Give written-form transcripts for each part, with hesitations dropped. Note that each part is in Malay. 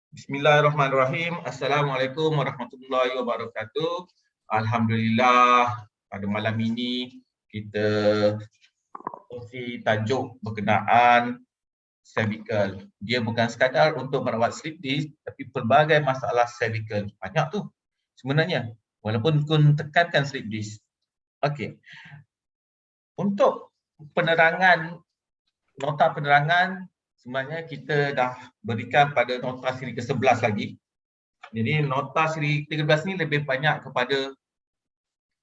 Bismillahirrahmanirrahim. Assalamualaikum warahmatullahi wabarakatuh. Alhamdulillah, pada malam ini kita kongsi tajuk berkenaan cervical. Dia bukan sekadar untuk merawat slip disc, tapi pelbagai masalah cervical. Banyak tu sebenarnya, walaupun kun tekankan slip disc. Okey. Untuk penerangan, nota penerangan, sebenarnya kita dah berikan pada nota siri ke-11 lagi. Jadi nota siri 13 ni lebih banyak kepada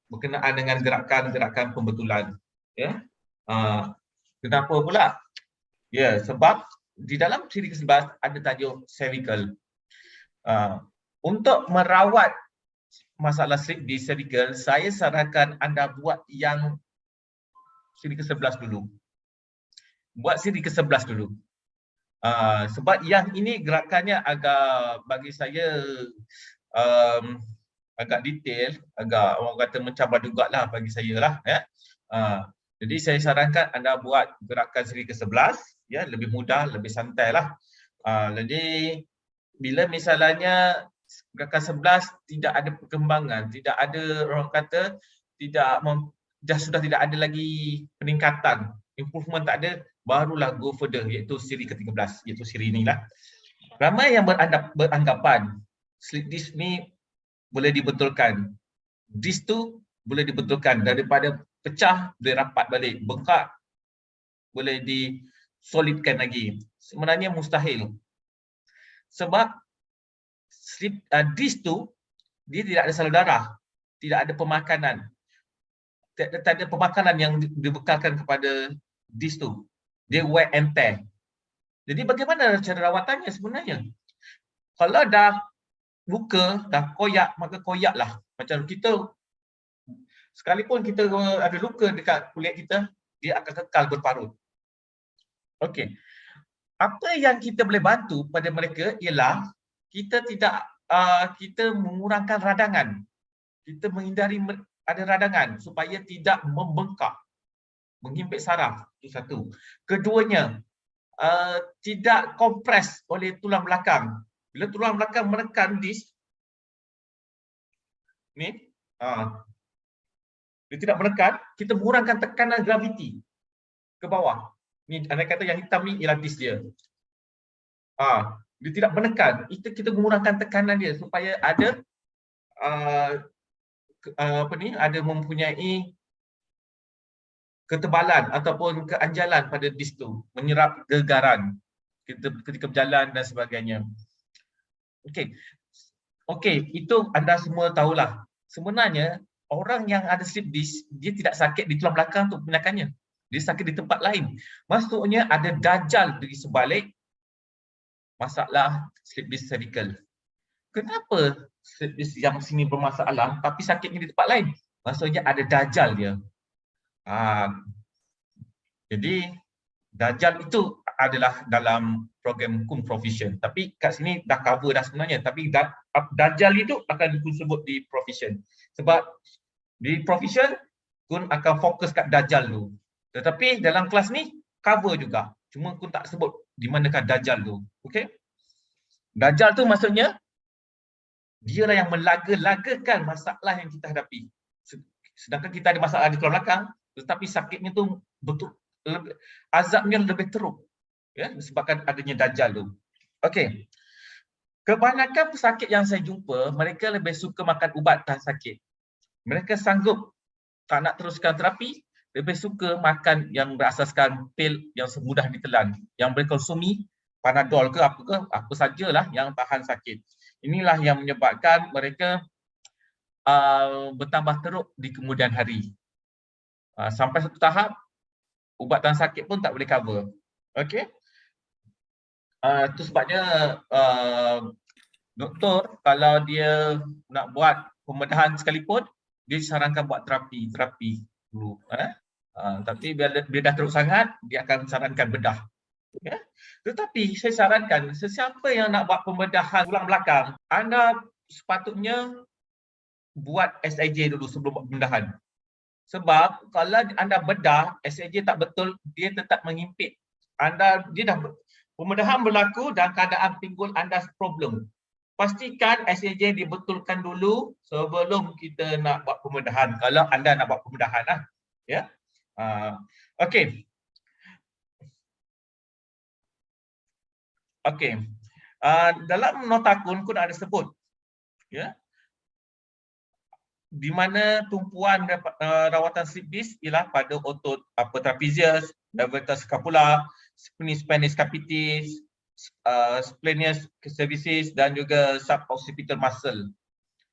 berkenaan dengan gerakan-gerakan pembetulan. Ya. Kenapa pula? Ya, sebab di dalam siri ke-11 ada tajuk cervical. Untuk merawat masalah slip di cervical, saya sarankan anda buat yang siri ke-11 dulu. Buat siri ke-11 dulu. Sebab yang ini gerakannya agak bagi saya agak detail, agak orang kata mencabar jugalah bagi saya lah. Ya. Jadi saya sarankan anda buat gerakan siri ke-11, ya, lebih mudah, lebih santai lah. Jadi bila misalnya gerakan 11 tidak ada perkembangan, tidak ada orang kata sudah tidak ada lagi peningkatan, improvement tak ada, barulah go further, iaitu siri ke-13, iaitu siri inilah. Ramai yang beranggapan slip disc ni boleh dibetulkan. Disc tu boleh dibetulkan, daripada pecah boleh rapat balik, bengkak boleh disolidkan lagi. Sebenarnya mustahil. Sebab disc tu dia tidak ada salur darah, tidak ada pemakanan. Tak ada pemakanan yang dibekalkan kepada disc tu. Dia wear and tear. Jadi bagaimana cara rawatannya sebenarnya? Kalau dah luka, dah koyak, maka koyaklah. Macam kita, sekalipun kita ada luka dekat kulit kita, dia akan kekal berparut. Okey. Apa yang kita boleh bantu pada mereka ialah kita mengurangkan radangan. Kita menghindari ada radangan supaya tidak membengkak, menghimpit saraf. Itu satu. Keduanya, tidak kompres oleh tulang belakang. Bila tulang belakang menekan disc ni, dia tidak menekan, kita mengurangkan tekanan graviti ke bawah. Ni andai kata yang hitam ni ialah disc dia. Dia tidak menekan, kita mengurangkan tekanan dia supaya ada ada mempunyai ketebalan ataupun keanjalan pada disc tu, menyerap gegaran ketika berjalan dan sebagainya. Okey, itu anda semua tahulah. Sebenarnya orang yang ada slip disc, dia tidak sakit di tulang belakang untuk kebanyakannya. Dia sakit di tempat lain. Maksudnya ada dajal di sebalik masalah slip disc cervical. Kenapa slip disc yang sini bermasalah tapi sakitnya di tempat lain? Maksudnya ada dajal dia. Jadi dajal itu adalah dalam program Kun Provision. Tapi kat sini dah cover dah sebenarnya. Tapi dajal itu akan disebut di Provision. Sebab di Provision Kun akan fokus kat dajal tu. Tetapi dalam kelas ni cover juga. Cuma Kun tak sebut di manakah dajal tu. Okey? Dajal tu maksudnya dialah yang melaga-lagakan masalah yang kita hadapi. Sedangkan kita ada masalah di tulang belakang, tetapi sakitnya tu betul, azabnya lebih teruk, ya, disebabkan adanya dajal tu. Okey. Kebanyakan pesakit yang saya jumpa, mereka lebih suka makan ubat tahan sakit. Mereka sanggup tak nak teruskan terapi, lebih suka makan yang berasaskan pil yang semudah ditelan, yang boleh konsumi, Panadol ke apa sajalah yang tahan sakit. Inilah yang menyebabkan mereka bertambah teruk di kemudian hari. Sampai satu tahap, ubat tahan sakit pun tak boleh cover. Okey. Itu sebabnya doktor kalau dia nak buat pembedahan sekalipun, dia sarankan buat terapi dulu. Tapi bila dah teruk sangat, dia akan sarankan bedah. Ya. Tetapi saya sarankan sesiapa yang nak buat pembedahan tulang belakang, anda sepatutnya buat SIJ dulu sebelum buat pembedahan. Sebab kalau anda bedah, SIJ tak betul, dia tetap mengimpit. Dia dah Pembedahan berlaku dalam keadaan pinggul anda problem. Pastikan SAJ dibetulkan dulu sebelum kita nak buat pembedahan. Kalau anda nak buat pembedahan lah. Ya. Okey. Okey. Dalam nota kun ada sebut, ya, di mana tumpuan rawatan slip disc ialah pada otot trapezius, levator scapula, spinalis capitis, splenius cervicis dan juga suboccipital muscle.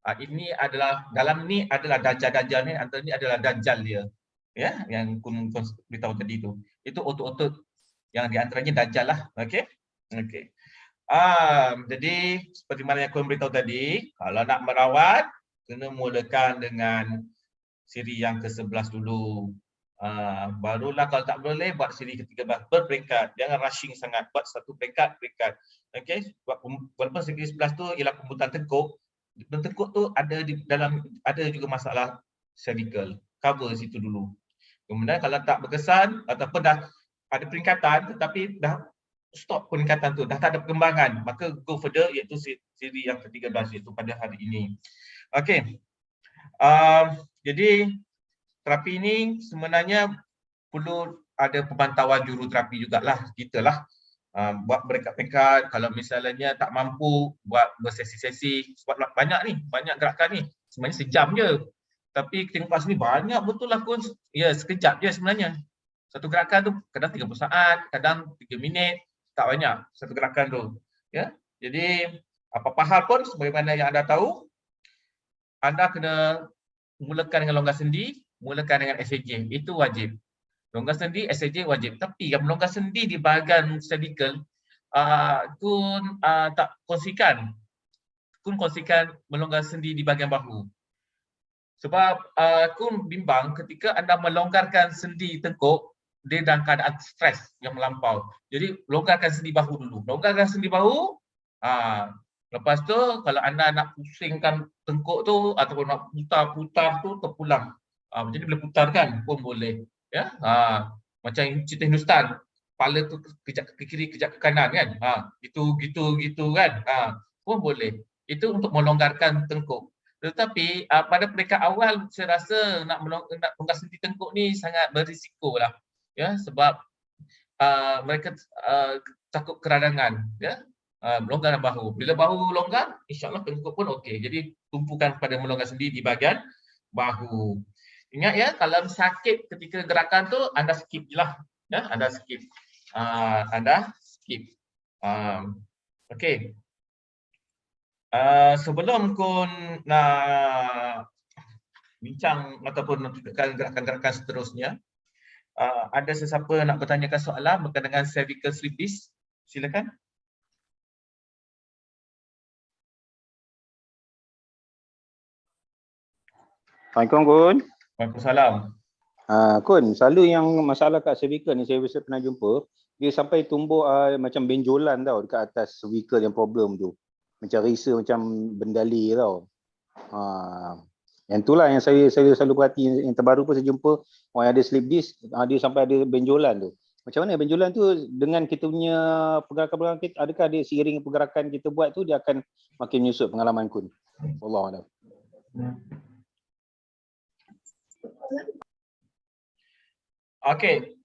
Ini adalah, dalam ni adalah dajal-dajal ni, antara ni adalah dajal dia, ya, yang kun beritahu tadi tu. Itu otot-otot yang di antaranya dajal lah. Okey. Okey. Jadi seperti mana yang aku beritahu tadi, kalau nak merawat, kena mulakan dengan siri yang ke-11 dulu. Barulah kalau tak boleh buat siri ke-13 berperingkat. Jangan rushing sangat, buat satu peringkat. Okey, walaupun siri ke-11 tu ialah pembutaan tengkuk. Tengkuk tu ada di dalam, ada juga masalah cervical. Cover situ dulu. Kemudian kalau tak berkesan ataupun dah ada peringkatan tetapi dah stop peningkatan tu, dah tak ada perkembangan, maka go further, iaitu siri yang ke-13, iaitu pada hari ini. Okey. Jadi terapi ini sebenarnya perlu ada pemantauan juruterapi jugalah, kita lah. Buat peringkat-peringkat, kalau misalnya tak mampu buat bersesi-sesi, sebab banyak gerakan ni, sebenarnya sejam je. Tapi tengok kat sini banyak betul lah kun. Ya, sekejap je sebenarnya. Satu gerakan tu kadang 30 saat, kadang 3 minit. Tak banyak satu gerakan tu, ya. Jadi apa-apa hal pun sebagaimana yang anda tahu, anda kena mulakan dengan longgar sendi, mulakan dengan SAJ, itu wajib. Longgar sendi, SAJ wajib. Tapi yang melonggar sendi di bahagian cervical, kun tak kongsikan. Kun kongsikan melonggar sendi di bahagian bahu. Sebab kun bimbang ketika anda melonggarkan sendi tengkuk, dia dalam keadaan stres yang melampau. Jadi longgarkan sendi bahu dulu. Longgarkan sendi bahu. Lepas tu kalau anda nak pusingkan tengkuk tu ataupun nak putar-putar tu terpulang. Jadi boleh putarkan pun boleh. Ya. Macam cerita Hindustan. Kepala tu kejap ke kiri, kejap ke kanan kan. Gitu kan. Pun boleh. Itu untuk melonggarkan tengkuk. Tetapi pada peringkat awal saya rasa nak melonggar sendi tengkuk ni sangat berisiko lah. Ya, sebab mereka takut keradangan, ya. Melonggar bahu. Bila bahu longgar, insya-Allah tengkuk pun okey. Jadi tumpukan pada melonggar sendi di bahagian bahu. Ingat ya, kalau sakit ketika gerakan tu anda skip je lah, ya, anda skip. Okey. Sebelum kun nak bincang ataupun menunjukkan gerakan-gerakan seterusnya, ada sesiapa nak bertanyakan soalan berkaitan dengan cervical slip disc? Silakan. Assalamualaikum Kun. Waalaikumsalam. Kun, selalu yang masalah kat cervical ni saya pernah jumpa, dia sampai tumbuh macam benjolan tau dekat atas cervical yang problem tu. Macam risa, macam bendali tau. Yang itulah yang saya selalu perhati. Yang terbaru pun saya jumpa orang yang ada slip disc, dia sampai ada benjolan tu. Macam mana benjolan tu dengan kita punya pergerakan kita, adakah dia seiring pergerakan kita buat tu dia akan makin menyusut pengalaman Kun? Wallahualam. Okey.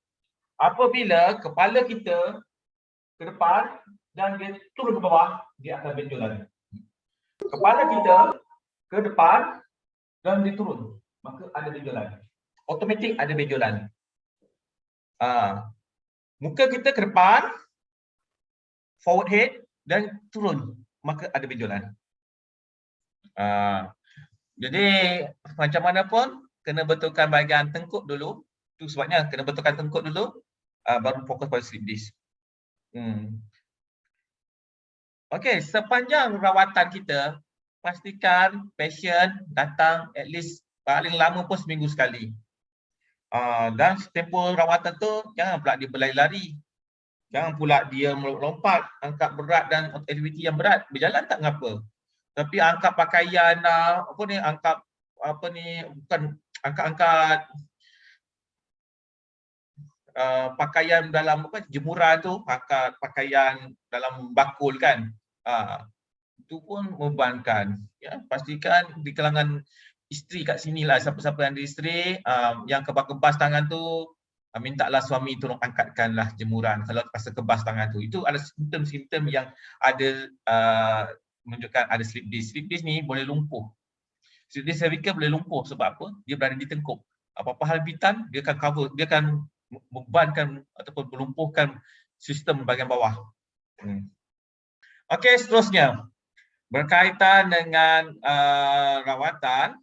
Apabila kepala kita ke depan dan dia turun ke bawah, dia akan benjolan. Kepala kita ke depan dan dia turun, maka ada benjolan. Automatik ada benjolan. Muka kita ke depan, forward head dan turun, maka ada benjolan. Jadi macam mana pun kena betulkan bahagian tengkuk dulu. Itu sebabnya kena betulkan tengkuk dulu, baru fokus pada slip disc. Okey, sepanjang rawatan kita, pastikan pasien datang at least paling lama pun seminggu sekali. Dan tempoh rawatan tu jangan pula dia berlari-lari. Jangan pula dia melompat, angkat berat dan aktiviti yang berat. Berjalan tak mengapa. Tapi angkat pakaian, bukan angkat pakaian dalam apa jemuran tu, pakaian dalam bakul kan. Itu pun membebankan. Ya, pastikan di kalangan isteri kat sini lah, siapa-siapa yang ada isteri, yang kebas-kebas tangan tu, mintalah suami tolong angkatkanlah jemuran kalau rasa kebas tangan tu. Itu ada simptom-simptom yang ada menunjukkan ada slip disc. Slip disc ni boleh lumpuh. Slip disc cervical boleh lumpuh sebab apa? Dia berada di tengkuk. Apa-apa hal bitan, dia akan cover, dia akan membebankan ataupun melumpuhkan sistem bahagian bawah. Okey, seterusnya berkaitan dengan rawatan.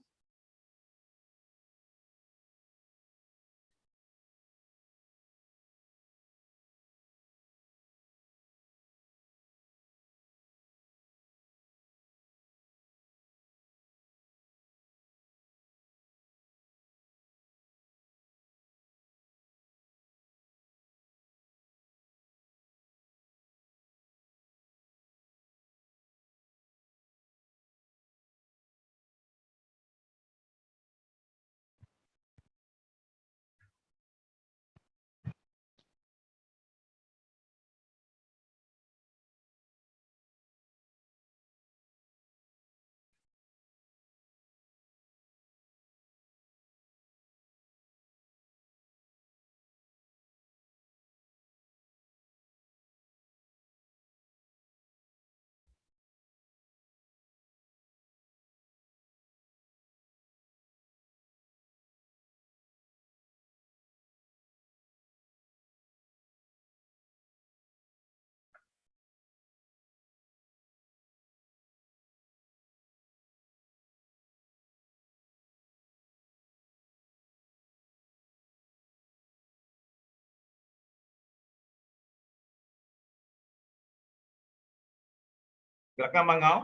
Gerakan bangau.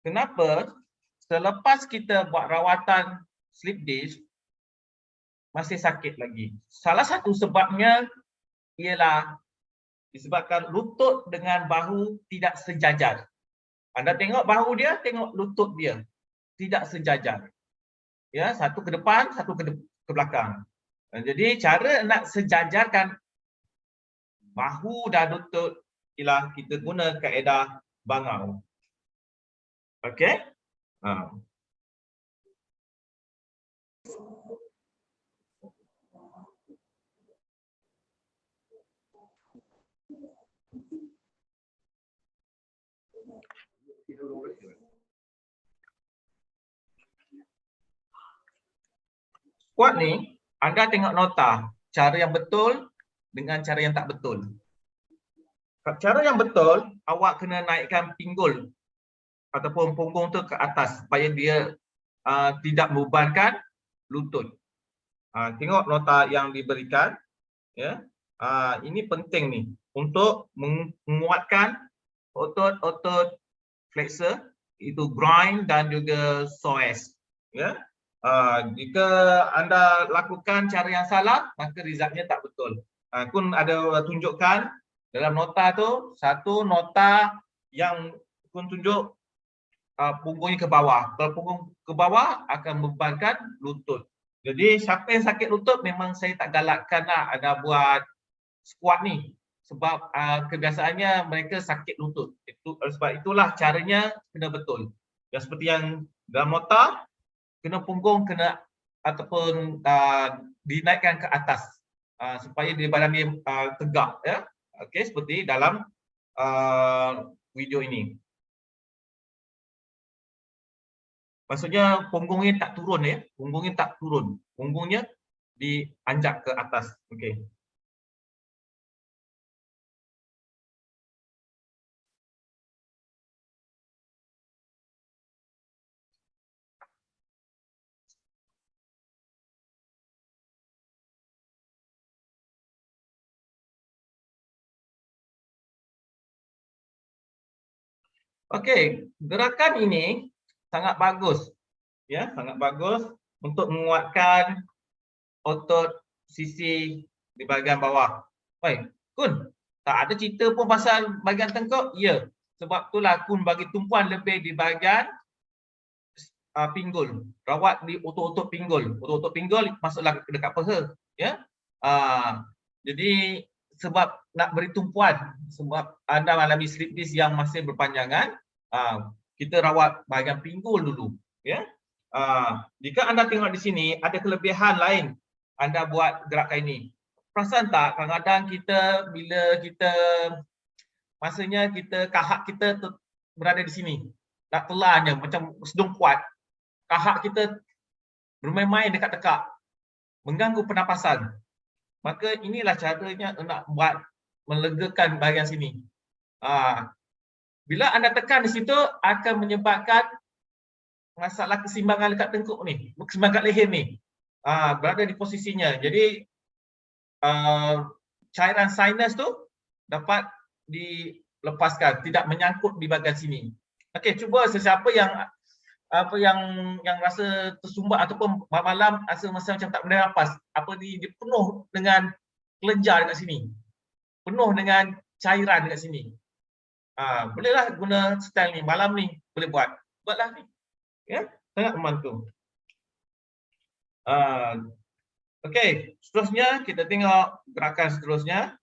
Kenapa selepas kita buat rawatan slip disc masih sakit lagi? Salah satu sebabnya ialah disebabkan lutut dengan bahu tidak sejajar. Anda tengok bahu dia, tengok lutut dia tidak sejajar. Ya, satu ke depan, satu ke belakang. Jadi cara nak sejajarkan bahu dan lutut ialah kita guna kaedah bangau. Okey? Squat ni, anda tengok nota, cara yang betul dengan cara yang tak betul. Cara yang betul, awak kena naikkan pinggul ataupun punggung tu ke atas supaya dia tidak membebankan lutut. Tengok nota yang diberikan, ya. Ini penting ni untuk menguatkan otot-otot flexor, itu groin dan juga psoas, ya. Jika anda lakukan cara yang salah, maka resultnya tak betul. Kun ada tunjukkan dalam nota tu, satu nota yang kun tunjuk punggungnya ke bawah. Kalau punggung ke bawah akan membebankan lutut. Jadi siapa yang sakit lutut memang saya tak galakkan lah ada buat squat ni. Sebab kebiasaannya mereka sakit lutut. Sebab itulah caranya kena betul. Dan seperti yang dalam nota, kena punggung kena ataupun dinaikkan ke atas supaya di badan dia tegak, ya. Okey, seperti dalam video ini. Maksudnya punggungnya tak turun, ya. Punggungnya tak turun. Punggungnya dianjak ke atas. Okey. Okey, gerakan ini sangat bagus. Ya, sangat bagus untuk menguatkan otot sisi di bahagian bawah. Baik, Kun, tak ada cerita pun pasal bahagian tengkuk? Ya, sebab itulah Kun bagi tumpuan lebih di bahagian pinggul. Rawat di otot-otot pinggul. Otot-otot pinggul masuklah dekat peha. Ya. Jadi sebab nak beri tumpuan, sebab anda mengalami slip disc yang masih berpanjangan, kita rawat bahagian pinggul dulu, ya. Jika anda tengok di sini ada kelebihan lain anda buat gerakan ini. Perasan tak kadang-kadang kita bila kita masanya kita kahak kita berada di sini, nak telannya macam sedung kuat, kahak kita bermain-main dekat tekak, mengganggu pernafasan. Maka inilah caranya nak buat melegakan bahagian sini. Bila anda tekan di situ akan menyebabkan masalah keseimbangan dekat tengkuk ni, keseimbangan kat leher ni. Berada di posisinya. Jadi cairan sinus tu dapat dilepaskan, tidak menyangkut di bahagian sini. Okey, cuba sesiapa yang rasa tersumbat ataupun malam rasa macam tak boleh nafas, dia penuh dengan kelenjar dekat sini, penuh dengan cairan dekat sini. Bolehlah guna style ni, malam ni boleh buatlah ni, ya, sangat membantu. Okey, seterusnya kita tengok gerakan seterusnya.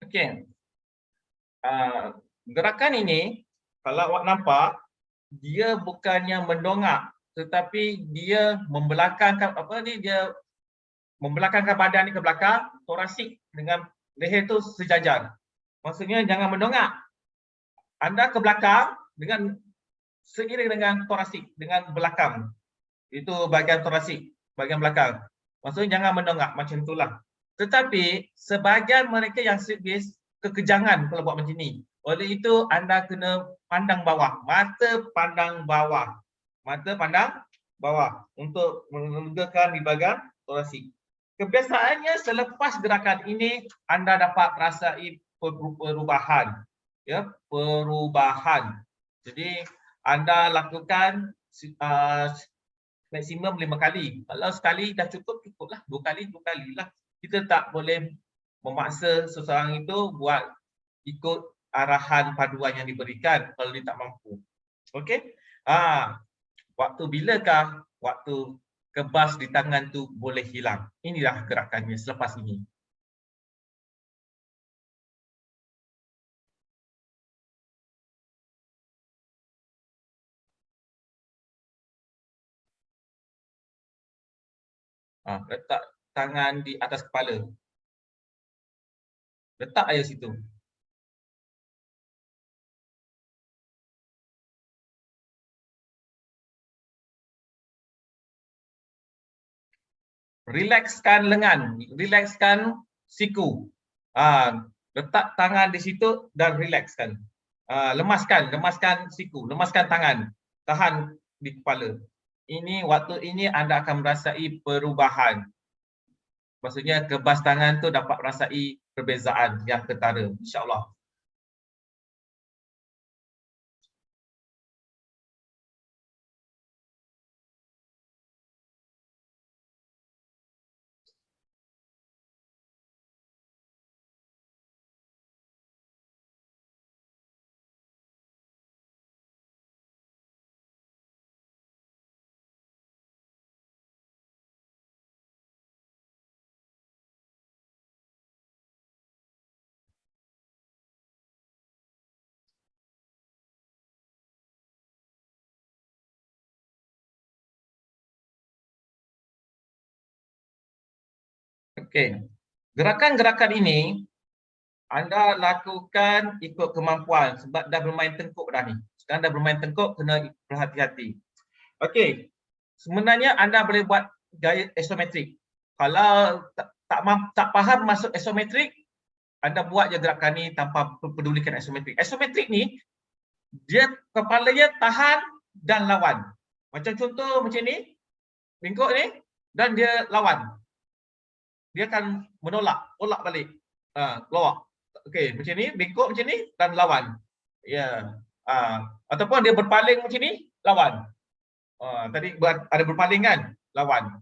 Okey. Gerakan ini kalau awak nampak dia bukannya mendongak tetapi dia membelakangkan dia membelakangkan badan ni ke belakang, torasik dengan leher tu sejajar. Maksudnya jangan mendongak. Anda ke belakang dengan seiring dengan torasik, dengan belakang. Itu bahagian torasik, bahagian belakang. Maksudnya jangan mendongak macam itulah. Tetapi sebahagian mereka yang slip disc kekejangan kalau buat macam ni. Oleh itu anda kena pandang bawah, mata pandang bawah. Mata pandang bawah untuk melegakan di bahagian torasik. Kebiasaannya selepas gerakan ini anda dapat rasai perubahan. Ya, perubahan. Jadi anda lakukan maksimum 5 kali. Kalau sekali dah cukuplah. 2 kali lah. Kita tak boleh memaksa seseorang itu buat ikut arahan paduan yang diberikan kalau dia tak mampu. Okey? Waktu bilakah waktu kebas di tangan tu boleh hilang? Inilah gerakannya selepas ini. Letak tangan di atas kepala. Letak aja situ. Relaxkan lengan, relaxkan siku. Letak tangan di situ dan relaxkan. Lemaskan siku, lemaskan tangan, tahan di kepala. Waktu ini anda akan merasai perubahan. Maksudnya kebas tangan tu dapat merasai perbezaan yang ketara, insya-Allah. Okey. Gerakan-gerakan ini anda lakukan ikut kemampuan sebab dah bermain tengkuk dah ni. Sekarang dah bermain tengkuk, kena berhati-hati. Okey. Sebenarnya anda boleh buat gaya isometrik. Kalau tak faham masuk isometrik, anda buat je gerakan ni tanpa pedulikan isometrik. Isometrik ni dia kepalanya tahan dan lawan. Macam contoh macam ni, bengkok ni dan dia lawan. Dia akan tolak balik. Keluar. Okey, macam ni, bengkok macam ni dan lawan. Ya. Ataupun dia berpaling macam ni, lawan. Tadi ada berpaling kan? Lawan.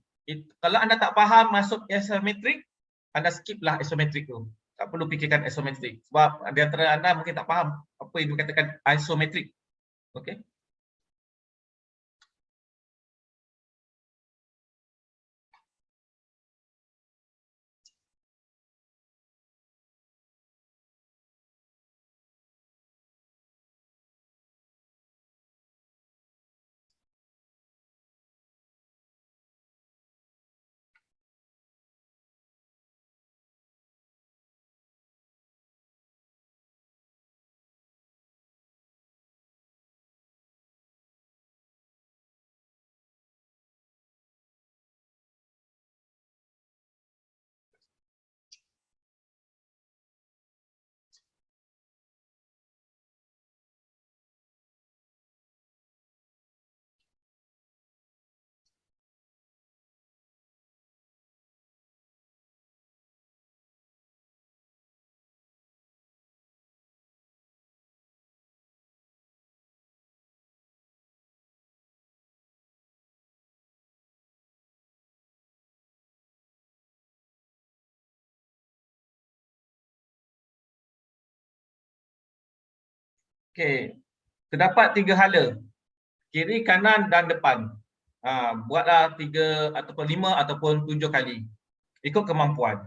Kalau anda tak faham masuk isometrik, anda skip lah isometrik tu. Tak perlu fikirkan isometrik. Sebab di antara anda mungkin tak faham apa yang dikatakan isometrik. Okey. Okey. Terdapat 3 hala. Kiri, kanan dan depan. Buatlah 3 ataupun 5 ataupun 7 kali. Ikut kemampuan.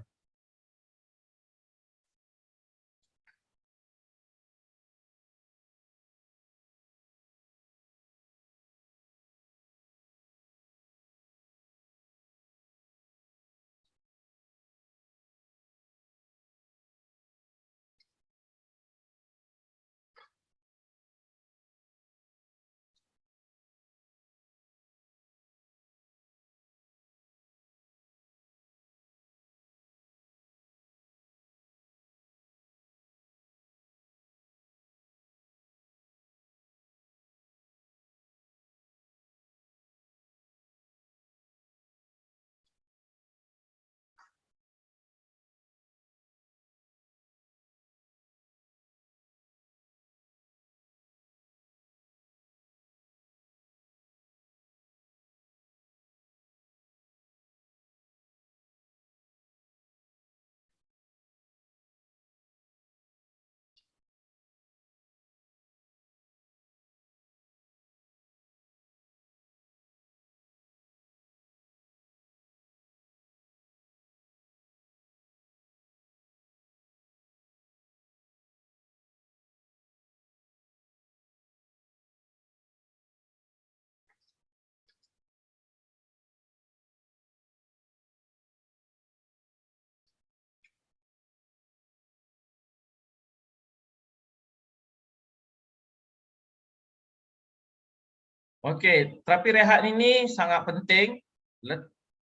Okey, terapi rehat ini sangat penting.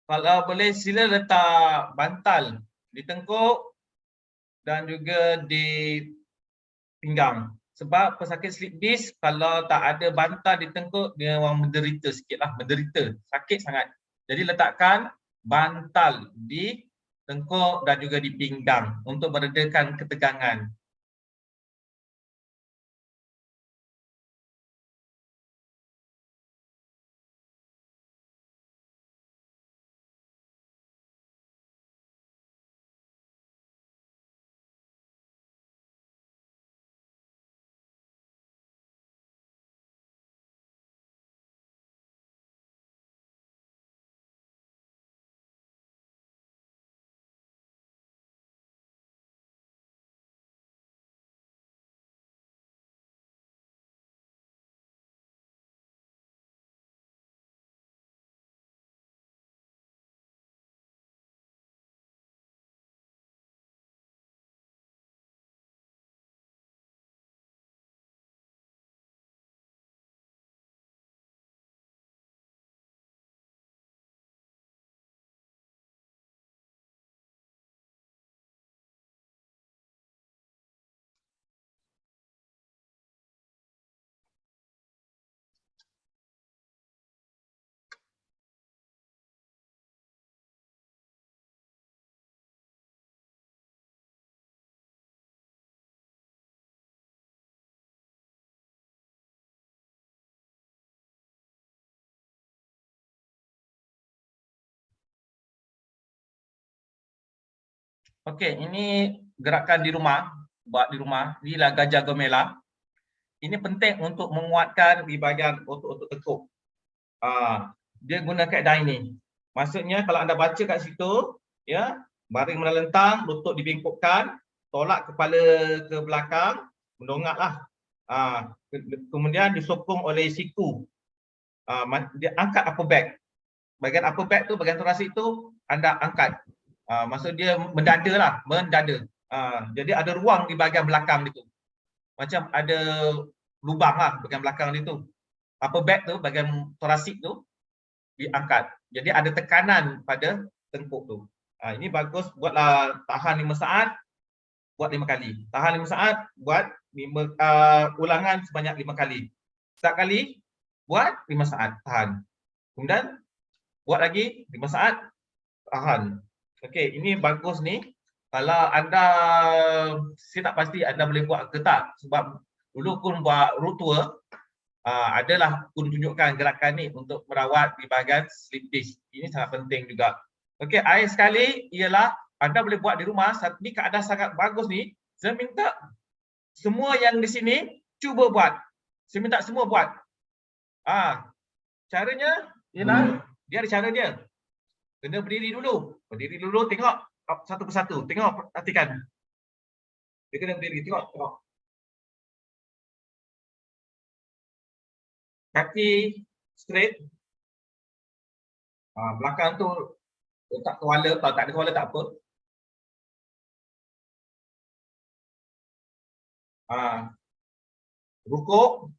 Kalau boleh sila letak bantal di tengkuk dan juga di pinggang. Sebab pesakit slip disc kalau tak ada bantal di tengkuk dia orang menderita sikitlah, menderita, sakit sangat. Jadi letakkan bantal di tengkuk dan juga di pinggang untuk meredakan ketegangan. Okey, ini gerakan di rumah, buat di rumah. Inilah gajah gemela. Ini penting untuk menguatkan di bahagian otot-otot tekuk. Dia guna kaedah ini. Maksudnya kalau anda baca kat situ, ya, baring melentang, lutut dibengkokkan, tolak kepala ke belakang, mendongaklah. Kemudian disokong oleh siku. Dia angkat upper back. Bahagian upper back tu, bahagian torasik tu anda angkat. Maksud dia mendada lah, mendada. Jadi ada ruang di bahagian belakang itu. Macam ada lubang lah bahagian belakang itu. Upper back tu, bahagian torasik tu diangkat. Jadi ada tekanan pada tengkuk tu. Ini bagus, buatlah tahan 5 saat, buat 5 kali. Tahan 5 saat, buat 5 ulangan sebanyak 5 kali. Setiap kali buat 5 saat, tahan. Kemudian buat lagi 5 saat, tahan. Okey, ini bagus ni. Kalau anda, saya tak pasti anda boleh buat ke tak, sebab dulu pun buat root tour, adalah pun tunjukkan gerakan ni untuk merawat di bahagian slip disc. Ini sangat penting juga. Okey, akhir sekali ialah anda boleh buat di rumah. Ni keadaan sangat bagus ni. Saya minta semua yang di sini cuba buat. Saya minta semua buat. Caranya ialah dia ada cara dia. Kena berdiri dulu. Berdiri dulu, tengok satu persatu. Tengok, perhatikan. Dia kena berdiri, tengok. Kaki straight. Belakang tu letak kepala, kalau tak ada kepala tak apa. Rukuk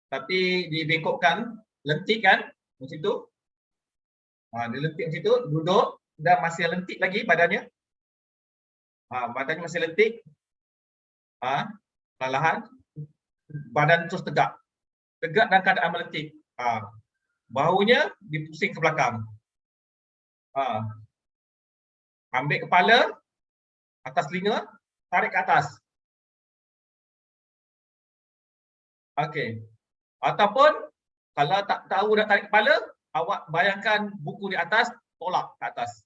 tapi dibengkokkan, lentik kan macam tu. Dia lentik macam tu, duduk dan masih lentik lagi badannya. Badannya masih lentik. Perlahan badan terus tegak. Tegak dalam keadaan melentik. Bahunya dipusing ke belakang. Ambil kepala atas telinga, tarik ke atas. Okey. Ataupun kalau tak tahu nak tarik kepala, awak bayangkan buku di atas, tolak ke atas.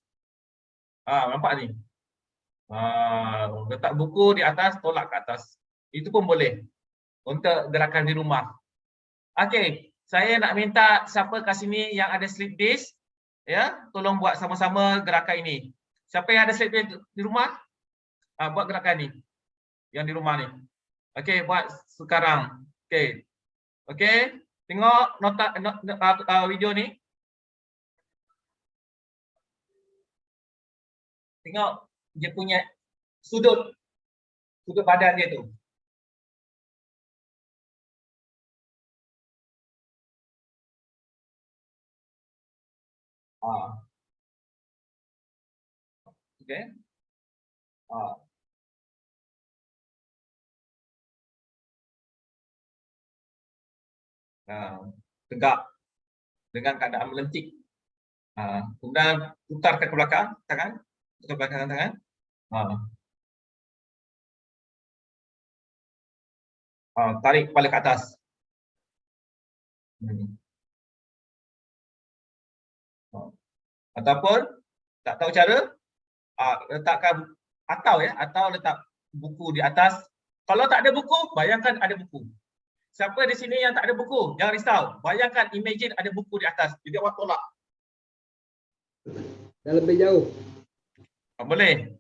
Nampak ni? Letak buku di atas, tolak ke atas. Itu pun boleh untuk gerakan di rumah. Okey, saya nak minta siapa kat sini yang ada slip disc, ya, tolong buat sama-sama gerakan ini. Siapa yang ada slip disc di rumah? Buat gerakan ni. Yang di rumah ni. Okey, buat sekarang. Okey. Okey, tengok video ni. Tengok dia punya sudut badan dia tu. Okey. Tegak dengan keadaan melentik. Kemudian putarkan ke belakang tangan, putar ke belakang tangan. Tarik kepala ke atas. Ataupun tak tahu cara, letakkan atau letak buku di atas. Kalau tak ada buku, bayangkan ada buku. Siapa di sini yang tak ada buku? Jangan risau. Bayangkan, imagine ada buku di atas. Jadi awak tolak. Dan lebih jauh. Boleh?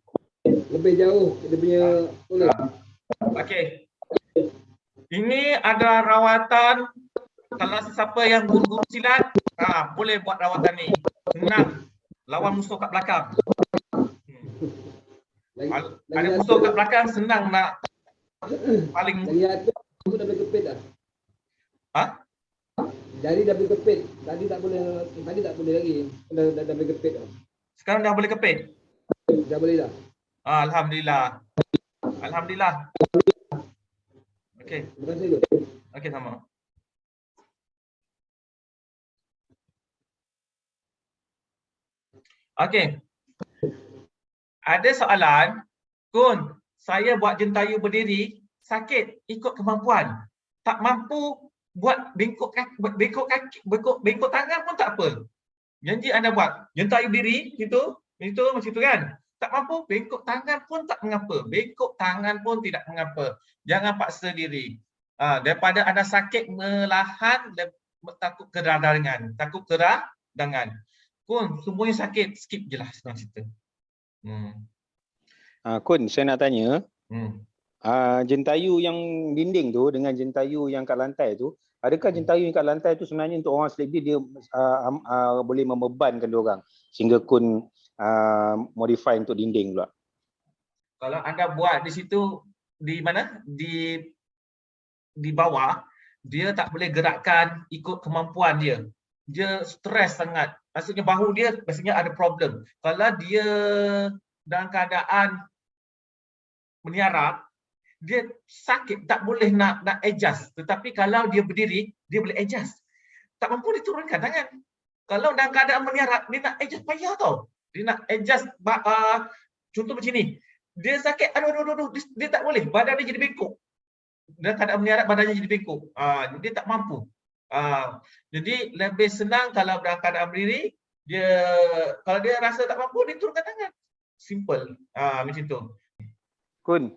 Lebih jauh dia punya boleh. Okey. Ini ada rawatan kalau sesiapa yang guru-guru silat, boleh buat rawatan ni. Senang. Lawan musuh kat belakang. Ada musuh kat belakang, senang nak paling. Lagi atas aku dah boleh kepit dah. Jari dah boleh kepit. Tadi tak boleh lagi. Dah boleh kepit dah. Sekarang dah boleh kepit? Dah boleh dah. Alhamdulillah. Alhamdulillah. Okey. Terima kasih tu. Okey, sama. Okey. Ada soalan, Kun, saya buat jentayu berdiri, sakit ikut kemampuan. Tak mampu buat bengkok tangan pun tak apa. Janji anda buat jentayu berdiri, itu macam tu kan. Tak mampu, bengkok tangan pun tak mengapa. Bengkok tangan pun tidak mengapa. Jangan paksa diri. Daripada anda sakit melahan, takut keradangan. Takut keradangan. Kun, semuanya sakit, skip je lah senang cerita. Kun, saya nak tanya, jentayu yang dinding tu dengan jentayu yang kat lantai tu, adakah jentayu yang kat lantai tu sebenarnya untuk orang sleep dia boleh membebankan dia orang sehingga Kun modify untuk dinding pula? Kalau anda buat di situ, di mana? Di bawah, dia tak boleh gerakkan ikut kemampuan dia. Dia stres sangat. Maksudnya bahu dia biasanya ada problem. Kalau dia dalam keadaan meniarap, dia sakit, tak boleh nak adjust. Tetapi kalau dia berdiri, dia boleh adjust. Tak mampu diturunkan tangan. Kalau dalam keadaan meniarap, dia nak adjust payah tau. Dia nak adjust, contoh macam ni. Dia sakit, aduh, dia tak boleh. Badan dia jadi bengkok. Dalam keadaan meniarap, badannya jadi bengkok. Dia tak mampu. Jadi lebih senang kalau dalam keadaan berdiri, kalau dia rasa tak mampu, dia turunkan tangan. Simple. Macam tu. Kun,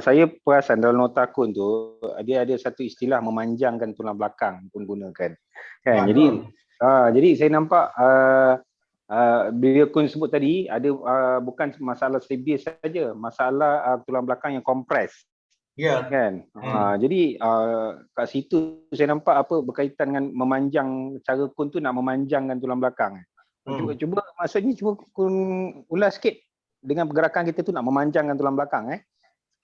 saya perasan dalam nota Kun tu, dia ada satu istilah memanjangkan tulang belakang pun gunakan. Kan? Jadi saya nampak bila Kun sebut tadi, ada bukan masalah sleep disc saja, masalah tulang belakang yang kompres. Ya. Kan? Jadi kat situ saya nampak apa berkaitan dengan memanjang, cara Kun tu nak memanjangkan tulang belakang. Cuba maksudnya cuba Kun ulas sikit dengan pergerakan kita tu nak memanjangkan tulang belakang,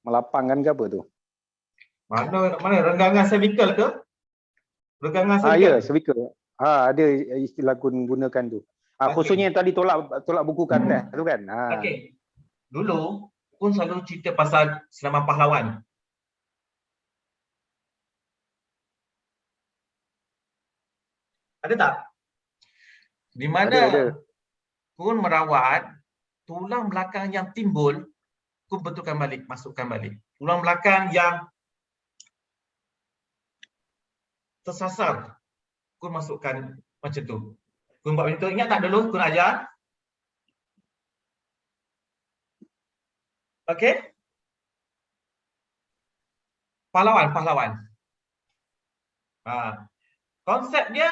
melapangkan ke apa tu? Mana renggangan cervical ke? Renggangan cervical. Ya, cervical. Ada istilah Kun gunakan tu. Khususnya yang tadi tolak buku kat atas tu kan. Okey. Dulu Kun selalu cerita pasal senaman pahlawan. Ada tak? Di mana ada. Kun merawat tulang belakang yang timbul, Kun betulkan balik, masukkan balik. Tulang belakang yang tersasar, Kun masukkan macam tu. Kun buat macam tu. Ingat tak dulu Kun ajar? Okey? Pahlawan. Konsep dia,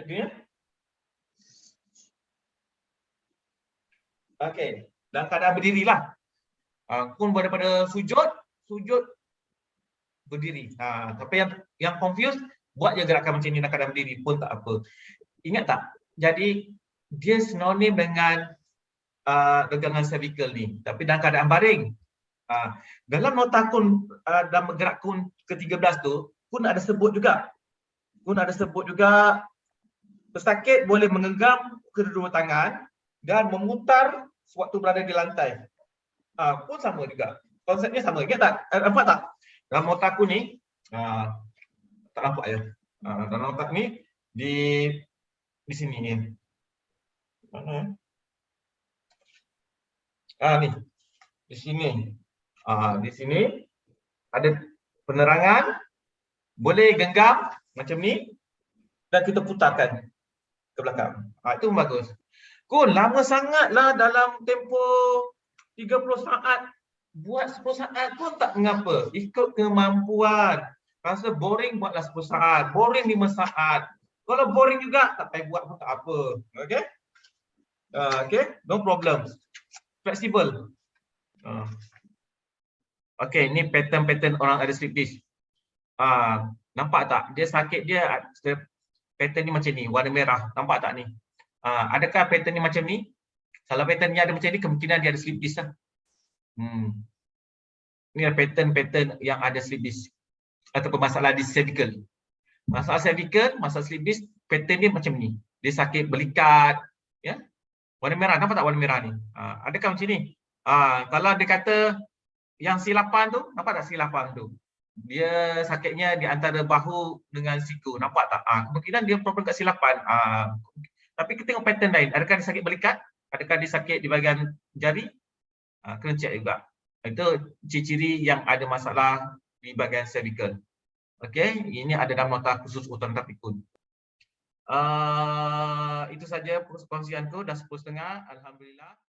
dia. Okey, dalam keadaan berdirilah. Kun daripada sujud berdiri. Tapi yang confused, buat je gerakan macam ni dalam keadaan berdiri pun tak apa. Ingat tak? Jadi dia sinonim dengan renggangan cervical ni, tapi dalam keadaan baring. Dalam nota Kun, dalam gerak Kun ke-13 tu, Kun ada sebut juga. Pesakit boleh menggenggam kedua tangan dan memutar sewaktu berada di lantai. Pun sama juga. Konsepnya sama. Ingat tak? Nampak tak? Dalam nota Kun ni, tak nampak ya. Dalam nota ni di sini ni. Mana? Ni. Di sini. Di sini ada penerangan, boleh genggam macam ni dan kita putarkan ke belakang. Itu bagus. Kun, lama sangatlah dalam tempoh 30 saat. Buat 10 saat pun tak mengapa. Ikut kemampuan. Rasa boring, buatlah 10 saat. Boring 5 saat. Kalau boring juga, tak payah buat pun tak apa. Okay? Okay, no problem. Flexible. Okay, ni pattern-pattern orang ada sleep disc. Nampak tak? Dia sakit dia, pattern ni macam ni, warna merah. Nampak tak ni? Adakah pattern ni macam ni? Kalau pattern ni ada macam ni, kemungkinan dia ada sleep disc lah. Ni adalah pattern-pattern yang ada sleep disc ataupun masalah di cervical. Masalah cervical, masalah sleep disc, pattern dia macam ni. Dia sakit belikat, ya. Warna merah, nampak tak warna merah ni? Adakah macam ni? Kalau dia kata yang silapan tu, nampak tak silapan tu? Dia sakitnya di antara bahu dengan siku, nampak tak? Kemungkinan dia problem kat silapan. Tapi kita tengok pattern lain. Adakah dia sakit belikat? Adakah dia sakit di bahagian jari? Kena check juga. Itu ciri-ciri yang ada masalah di bahagian cervical. Okey, ini ada dalam nota khusus urutan Kun. Itu saja perkongsianku, dah 10.30. Alhamdulillah.